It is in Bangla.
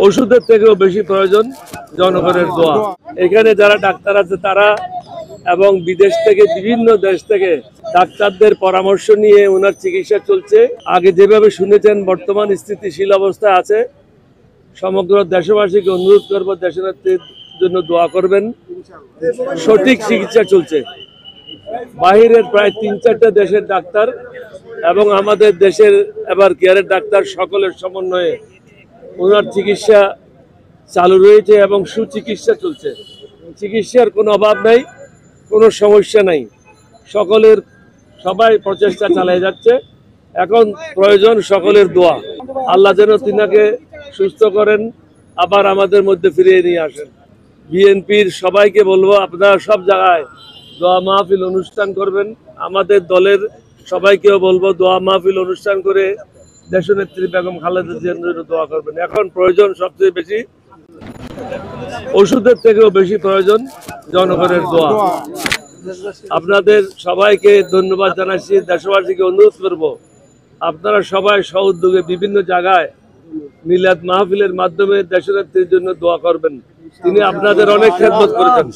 ওষুধের থেকেও বেশি প্রয়োজন জনগণের দোয়া। এখানে যারা ডাক্তার আছে তারা এবং বিদেশ থেকে বিভিন্ন দেশ থেকে ডাক্তারদের পরামর্শ নিয়ে ওনার চিকিৎসা চলছে। আগে যেভাবে শুনেছেন বর্তমান স্থিতিশীল অবস্থায় আছে। সমগ্র দেশবাসীকে অনুরোধ করব দেশনেত্রীর জন্য দোয়া করবেন। সঠিক চিকিৎসা চলছে। বাহিরের প্রায় ৩-৪টা দেশের ডাক্তার এবং আমাদের দেশের এবার কেয়ারের ডাক্তার সকলের সমন্বয়ে ওনার চিকিৎসা চালু রয়েছে এবং সুচিকিৎসা চলছে। চিকিৎসার কোনো অভাব নাই, কোনো সমস্যা নাই। সবাই প্রচেষ্টা চালিয়ে যাচ্ছে। এখন প্রয়োজন সকলের দোয়া। আল্লাহ যেন তিনাকে সুস্থ করেন, আবার আমাদের মধ্যে ফিরিয়ে নিয়ে আসেন। বিএনপির সবাইকে বলবো আপনারা সব জায়গায় দোয়া মাহফিল অনুষ্ঠান করবেন। আমাদের দলের সবাইকেও বলবো দোয়া মাহফিল অনুষ্ঠান করে দেশনেত্রী বেগম খালেদা জিয়ার জন্য দোয়া করবেন। এখন প্রয়োজন সবচেয়ে বেশি ওষুধের থেকেও বেশি প্রয়োজন জনগণের দোয়া। আপনাদের সবাইকে ধন্যবাদ জানাচ্ছি। দেশবাসীকে অনুরোধ করব আপনারা সবাই সউদ্যোগে বিভিন্ন জায়গায় মিলাদ মাহফিলের মাধ্যমে দেশনেত্রীর জন্য দোয়া করবেন। তিনি আপনাদের অনেক খেদমত করেছেন।